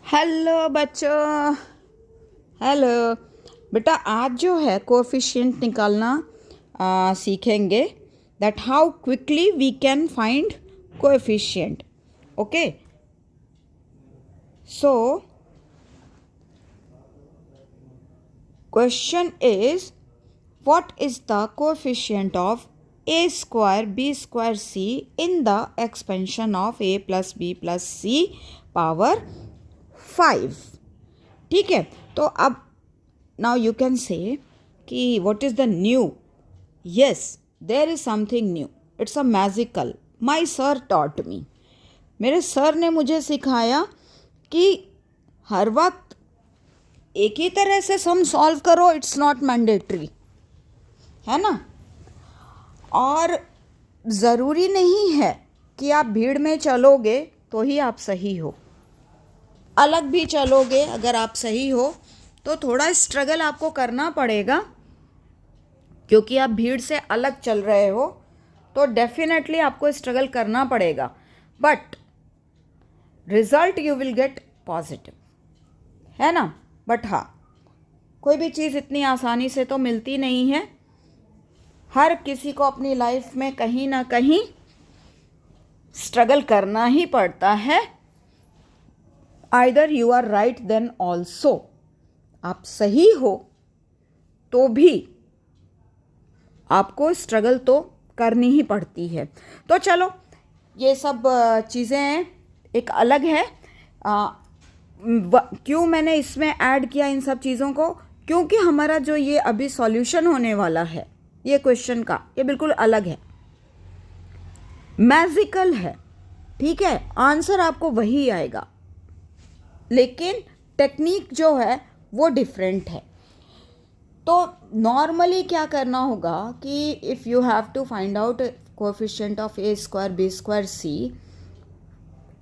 Hello बच्चों। Hello बेटा, आज जो है कोएफिशिएंट निकालना सीखेंगे। That how quickly we can find coefficient. Okay, so question is what is the coefficient of a square b square c in the expansion of a plus b plus c power 5। ठीक है, तो अब now you can say कि what is the new. Yes, there is something new, it's a magical. My sir taught me, मेरे sir ने मुझे सिखाया कि हर वक्त एक ही तरह से सम सॉल्व करो, इट्स नॉट मैंडेटरी, है ना। और ज़रूरी नहीं है कि आप भीड़ में चलोगे तो ही आप सही हो। अलग भी चलोगे अगर आप सही हो तो थोड़ा स्ट्रगल आपको करना पड़ेगा, क्योंकि आप भीड़ से अलग चल रहे हो तो डेफिनेटली आपको स्ट्रगल करना पड़ेगा, but result you will get positive, है ना। बट हाँ, कोई भी चीज़ इतनी आसानी से तो मिलती नहीं है। हर किसी को अपनी लाइफ में कहीं ना कहीं स्ट्रगल करना ही पड़ता है। Either you are right then also, आप सही हो तो भी आपको स्ट्रगल तो करनी ही पड़ती है। तो चलो, ये सब चीज़ें एक अलग है। क्यों मैंने इसमें ऐड किया इन सब चीज़ों को, क्योंकि हमारा जो ये अभी सॉल्यूशन होने वाला है ये क्वेश्चन का, ये बिल्कुल अलग है, मैजिकल है। ठीक है, आंसर आपको वही आएगा, लेकिन टेक्निक जो है वो डिफरेंट है। तो नॉर्मली क्या करना होगा कि if you have to find out coefficient of A square B square c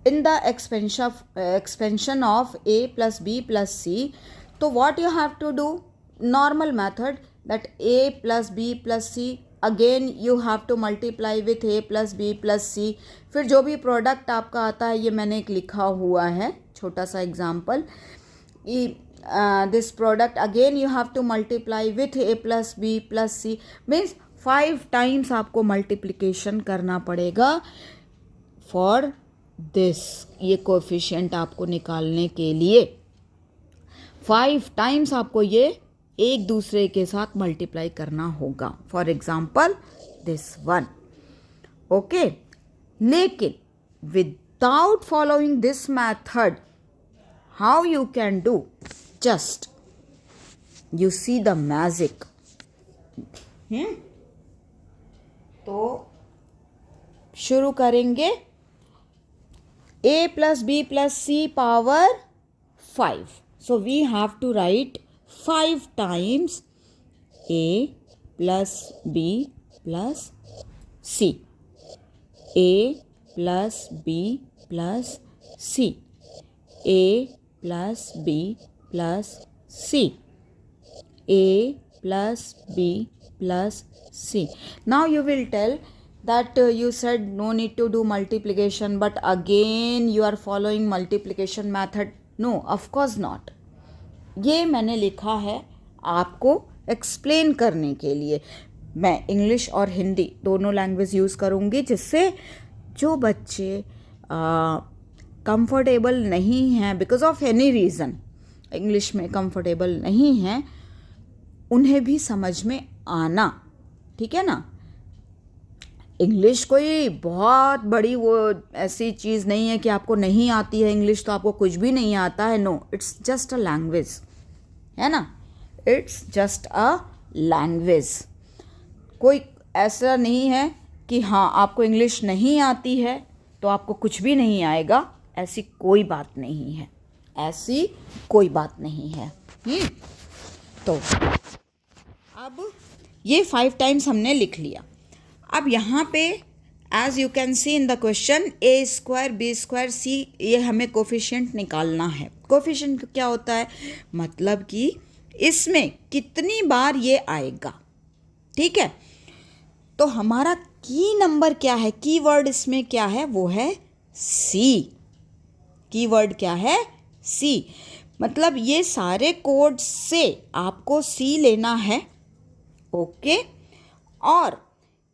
in the expansion of a plus B plus c, तो what you have to do, normal method, that a plus B plus c again you have to multiply with A plus B plus c. फिर जो भी product आपका आता है, ये मैंने एक लिखा हुआ है छोटा सा example, this product again you have to multiply with A plus B plus C, means 5 times आपको मल्टीप्लिकेशन करना पड़ेगा फॉर दिस। ये कोएफिशिएंट आपको निकालने के लिए 5 टाइम्स आपको ये एक दूसरे के साथ मल्टीप्लाई करना होगा। For example this one, okay. लेकिन without following this method, how you can do, just you see the magic. तो शुरू करेंगे। a plus b plus c power 5. So we have to write 5 times a plus b plus c. a plus b plus c. a plus b plus c. a plus b plus c. Now you will tell that you said no need to do multiplication, but again you are following multiplication method. No, of course not. ये मैंने लिखा है आपको explain करने के लिए। मैं English और हिंदी दोनों लैंग्वेज यूज़ करूँगी, जिससे जो बच्चे कंफर्टेबल नहीं हैं because of any reason, English में कंफर्टेबल नहीं हैं, उन्हें भी समझ में आना। ठीक है ना। इंग्लिश कोई बहुत बड़ी वो ऐसी चीज़ नहीं है कि आपको नहीं आती है इंग्लिश तो आपको कुछ भी नहीं आता है। No, it's just a language, है ना। It's just a language. कोई ऐसा नहीं है कि हाँ आपको इंग्लिश नहीं आती है तो आपको कुछ भी नहीं आएगा, ऐसी कोई बात नहीं है, ऐसी कोई बात नहीं है। तो अब ये 5 टाइम्स हमने लिख लिया। अब यहाँ पे as you can see in the question, a square B square c, ये हमें कोफिशिएंट निकालना है। कोफिशिएंट क्या होता है, मतलब कि इसमें कितनी बार ये आएगा। ठीक है, तो हमारा की नंबर क्या है, की वर्ड इसमें क्या है, वो है सी। की वर्ड क्या है, सी, मतलब ये सारे कोड से आपको सी लेना है, ओके। और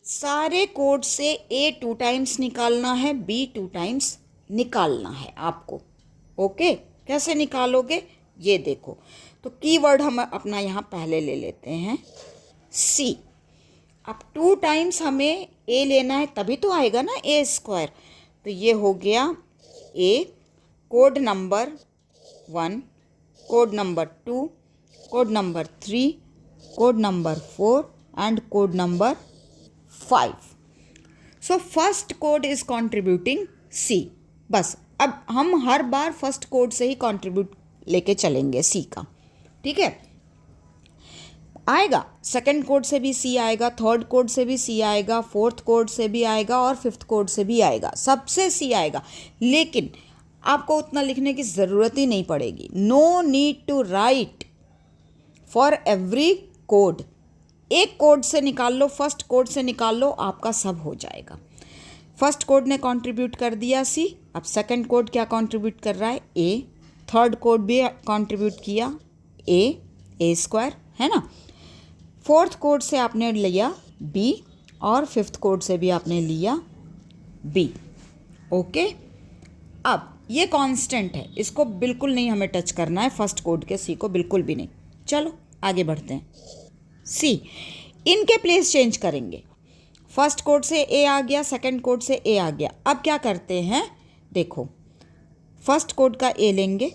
सारे कोड से ए 2 टाइम्स निकालना है, बी 2 टाइम्स निकालना है आपको, ओके। कैसे निकालोगे ये देखो। तो कीवर्ड हम अपना यहाँ पहले ले लेते हैं सी। अब 2 टाइम्स हमें ए लेना है, तभी तो आएगा ना ए स्क्वायर। तो ये हो गया A, code number 1, code number 2, code number 3, code number 4 and code number 5। So first code is contributing C. बस अब हम हर बार फर्स्ट कोड से ही कंट्रीब्यूट लेके चलेंगे सी का, ठीक है। आएगा सेकंड कोड से भी सी आएगा, थर्ड कोड से भी सी आएगा, फोर्थ कोड से भी आएगा और फिफ्थ कोड से भी आएगा, सबसे सी आएगा। लेकिन आपको उतना लिखने की ज़रूरत ही नहीं पड़ेगी। No need to write for every code. एक कोड से निकाल लो, फर्स्ट कोड से निकाल लो, आपका सब हो जाएगा। फर्स्ट कोड ने कंट्रीब्यूट कर दिया सी, अब सेकंड कोड क्या कंट्रीब्यूट कर रहा है ए, थर्ड कोड भी कंट्रीब्यूट किया ए स्क्वायर, है ना। फोर्थ कोड से आपने लिया बी और फिफ्थ कोड से भी आपने लिया बी, ओके। अब ये कांस्टेंट है, इसको बिल्कुल नहीं हमें टच करना है, फर्स्ट कोड के सी को बिल्कुल भी नहीं। चलो आगे बढ़ते हैं। सी, इनके प्लेस चेंज करेंगे। फर्स्ट कोड से ए आ गया, सेकंड कोड से ए आ गया। अब क्या करते हैं, देखो फर्स्ट कोड का ए लेंगे,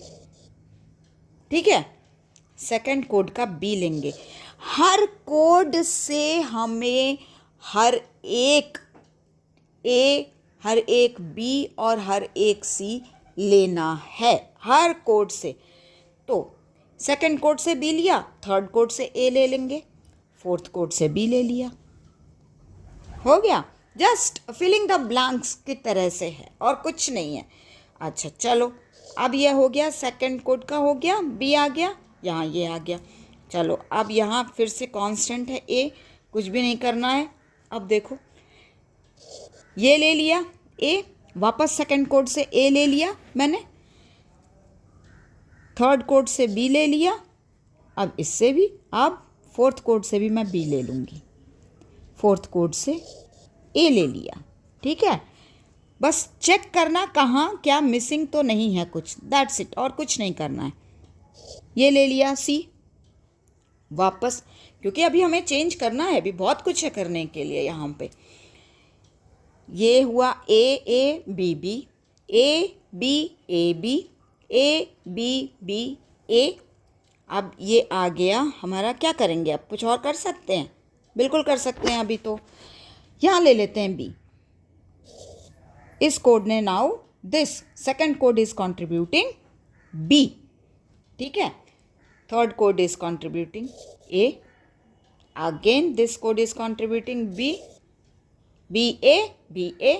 ठीक है, सेकंड कोड का बी लेंगे। हर कोड से हमें हर एक ए, हर एक बी और हर एक सी लेना है, हर कोड से। तो सेकंड कोड से बी लिया, थर्ड कोड से ए ले लेंगे, फोर्थ कोड से बी ले लिया, हो गया। जस्ट फिलिंग द ब्लैंक्स की तरह से है और कुछ नहीं है। अच्छा चलो, अब ये हो गया, सेकंड कोड का हो गया, बी आ गया, यहाँ ये आ गया। चलो अब यहाँ फिर से कांस्टेंट है ए, कुछ भी नहीं करना है। अब देखो ये ले लिया ए, वापस सेकंड कोड से ए ले लिया मैंने, थर्ड कोड से बी ले लिया, अब इससे भी, अब फोर्थ कोड से भी मैं बी ले लूँगी, फोर्थ कोड से ए ले लिया, ठीक है। बस चेक करना कहाँ क्या मिसिंग तो नहीं है कुछ, दैट्स इट, और कुछ नहीं करना है। ये ले लिया सी वापस, क्योंकि अभी हमें चेंज करना है, अभी बहुत कुछ है करने के लिए यहाँ पे। ये हुआ A B B, A B A B, A B B A. अब ये आ गया हमारा, क्या करेंगे अब, कुछ और कर सकते हैं, बिल्कुल कर सकते हैं। अभी तो यहाँ ले लेते हैं बी, इस कोड ने now this second code is contributing B, ठीक है। Third code is contributing A, again this code is contributing B, B A.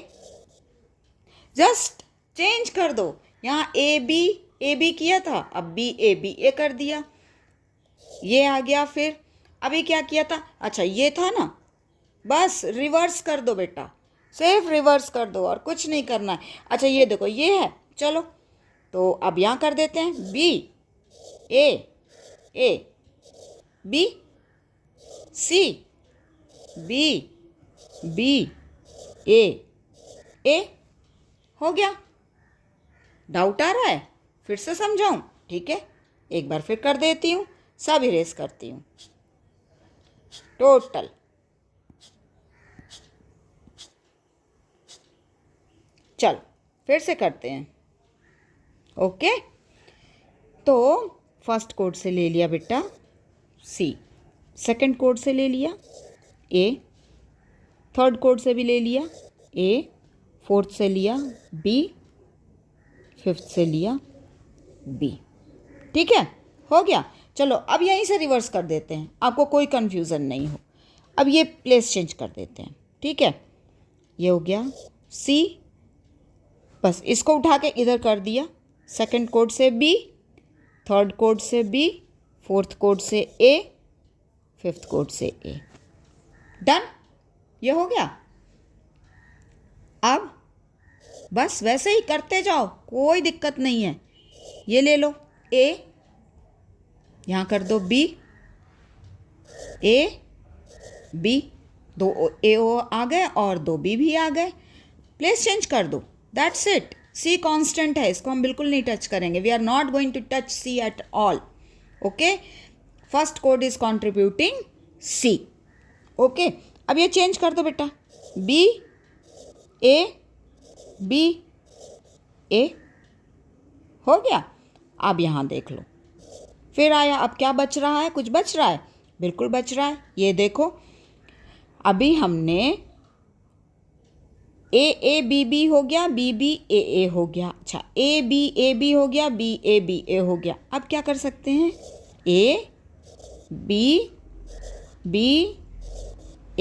Just change कर दो, यहाँ ए बी किया था, अब बी ए कर दिया, ये आ गया। फिर अभी क्या किया था, अच्छा ये था ना, बस रिवर्स कर दो बेटा, सिर्फ रिवर्स कर दो और कुछ नहीं करना है। अच्छा ये देखो ये है, चलो तो अब यहाँ कर देते हैं B A B C, B A, हो गया। डाउट आ रहा है, फिर से समझाऊं, ठीक है, एक बार फिर कर देती हूँ, सब इरेज करती हूँ टोटल। चलो फिर से करते हैं, ओके। तो फर्स्ट कोड से ले लिया बेटा सी, सेकंड कोड से ले लिया ए, थर्ड कोड से भी ले लिया ए, फोर्थ से लिया बी, फिफ्थ से लिया बी, ठीक है, हो गया। चलो अब यहीं से रिवर्स कर देते हैं, आपको कोई कन्फ्यूज़न नहीं हो। अब ये प्लेस चेंज कर देते हैं, ठीक है। ये हो गया सी, बस इसको उठा के इधर कर दिया, सेकंड कोड से बी, थर्ड कोड से बी, फोर्थ कोड से ए, फिफ्थ कोड से ए, डन, ये हो गया। अब बस वैसे ही करते जाओ, कोई दिक्कत नहीं है। ये ले लो ए, यहाँ कर दो बी, ए बी, दो ए ओ आ गए और दो बी भी आ गए, प्लेस चेंज कर दो, दैट्स इट। सी कांस्टेंट है, इसको हम बिल्कुल नहीं टच करेंगे, we are not going to touch C at all, okay. First code is contributing C, okay. अब ये चेंज कर दो बेटा, बी ए बी ए, हो गया। अब यहाँ देख लो, फिर आया, अब क्या बच रहा है, कुछ बच रहा है, बिल्कुल बच रहा है। ये देखो अभी हमने ए बी बी हो गया, बी बी ए हो गया, अच्छा ए बी हो गया, बी ए हो गया। अब क्या कर सकते हैं, A B B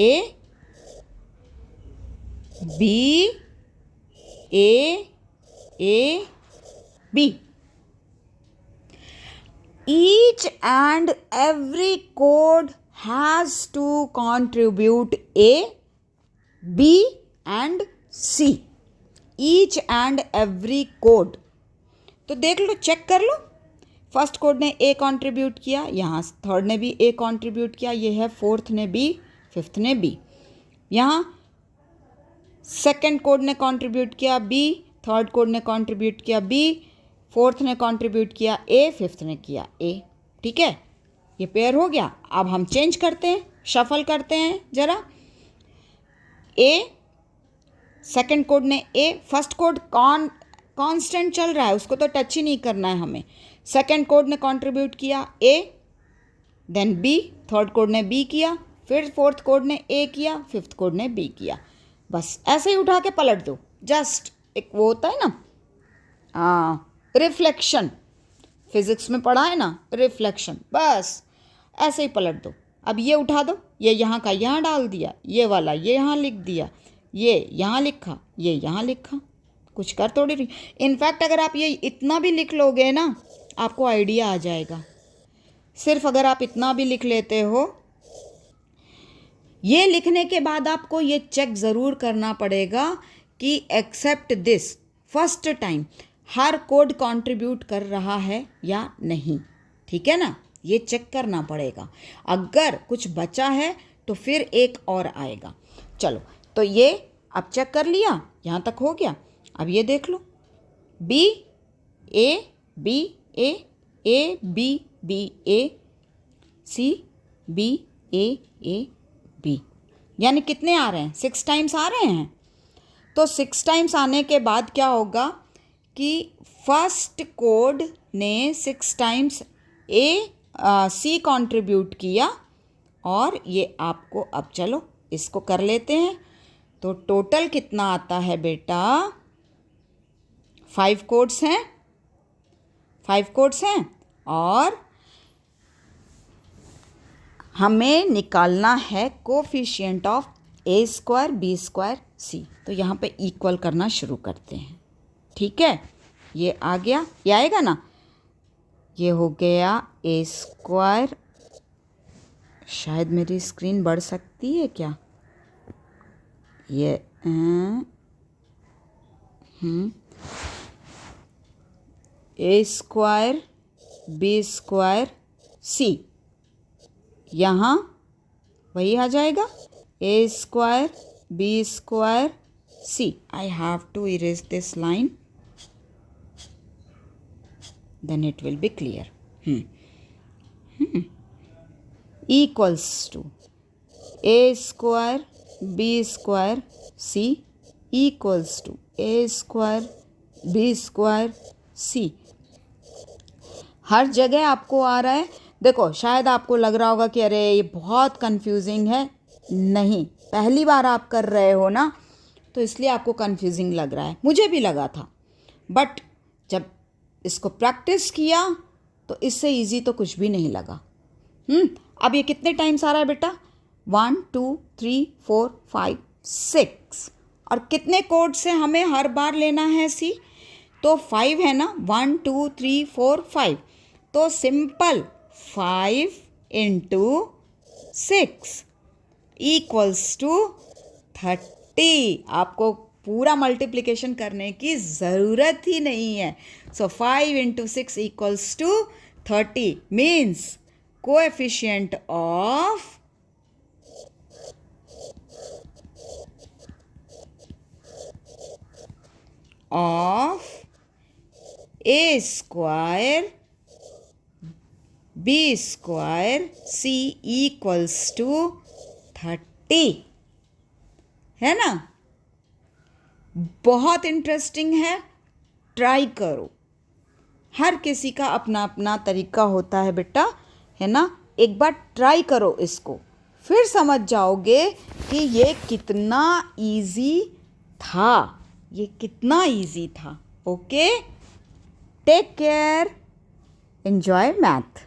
A B A B, each and every code has to contribute A, B and C, each and every code। तो देख लो, चेक कर लो, फर्स्ट कोड ने ए कंट्रीब्यूट किया, यहाँ थर्ड ने भी ए कंट्रीब्यूट किया, ये है फोर्थ ने बी, फिफ्थ ने बी, यहाँ सेकंड कोड ने कंट्रीब्यूट किया बी, थर्ड कोड ने कंट्रीब्यूट किया बी, फोर्थ ने कंट्रीब्यूट किया ए, फिफ्थ ने किया ए, ठीक है। ये पेयर हो गया। अब हम चेंज करते हैं, शफल करते हैं जरा, ए सेकंड कोड ने ए, फर्स्ट कोड कांस्टेंट चल रहा है, उसको तो टच ही नहीं करना है हमें। सेकंड कोड ने कंट्रीब्यूट किया ए, देन बी, थर्ड कोड ने बी किया, फिर फोर्थ कोड ने ए किया, फिफ्थ कोड ने बी किया, बस ऐसे ही उठा के पलट दो। जस्ट एक वो होता है ना रिफ्लेक्शन, फिजिक्स में पढ़ा है ना रिफ्लेक्शन, बस ऐसे ही पलट दो। अब ये उठा दो, ये यहाँ का यहाँ डाल दिया, ये वाला ये यहाँ लिख दिया, ये यहाँ लिखा, ये यहाँ लिखा, कुछ कर थोड़ी रही। इनफैक्ट अगर आप ये इतना भी लिख लोगे ना, आपको आइडिया आ जाएगा। सिर्फ अगर आप इतना भी लिख लेते हो, ये लिखने के बाद आपको ये चेक ज़रूर करना पड़ेगा कि एक्सेप्ट दिस फर्स्ट टाइम हर कोड कंट्रीब्यूट कर रहा है या नहीं, ठीक है ना, ये चेक करना पड़ेगा। अगर कुछ बचा है तो फिर एक और आएगा। चलो, तो ये अब चेक कर लिया, यहाँ तक हो गया। अब ये देख लो, B A B A, C B A B, यानी कितने आ रहे हैं, 6 टाइम्स आ रहे हैं। तो 6 टाइम्स आने के बाद क्या होगा कि फर्स्ट कोड ने 6 टाइम्स सी कंट्रीब्यूट किया, और ये आपको, अब चलो इसको कर लेते हैं। तो टोटल कितना आता है बेटा, 5 कोड्स हैं, 5 कोड्स हैं, और हमें निकालना है coefficient of A square B square C. तो यहाँ पे इक्वल करना शुरू करते हैं, ठीक है। ये आ गया, ये आएगा ना, ये हो गया ए स्क्वायर, शायद मेरी स्क्रीन बढ़ सकती है क्या, ये A square B square C, यहाँ वही आ जाएगा, A square B square C. I have to erase this line, then it will be clear. Equals to a square b square c equals to a square b square c। हर जगह आपको आ रहा है। देखो, शायद आपको लग रहा होगा कि अरे ये बहुत कंफ्यूजिंग है। नहीं, पहली बार आप कर रहे हो ना, तो इसलिए आपको कंफ्यूजिंग लग रहा है, मुझे भी लगा था। बट जब इसको प्रैक्टिस किया तो इससे इजी तो कुछ भी नहीं लगा। अब ये कितने टाइम्स आ रहा है बेटा, 1 2 3 4 5 6, और कितने कोड से हमें हर बार लेना है सी, तो 5 है ना, 1 2 3 4 5, तो सिंपल 5 इंटू 6 इक्वल्स टू 30। आपको पूरा मल्टीप्लिकेशन करने की ज़रूरत ही नहीं है. सो 5 into 6 equals to 30 means coefficient of a square b square c equals to 30 है ना. बहुत इंटरेस्टिंग है, ट्राई करो. हर किसी का अपना अपना तरीका होता है बेटा, है ना. एक बार ट्राई करो इसको, फिर समझ जाओगे कि ये कितना इजी था, ये कितना इजी था. Okay, take care, enjoy math.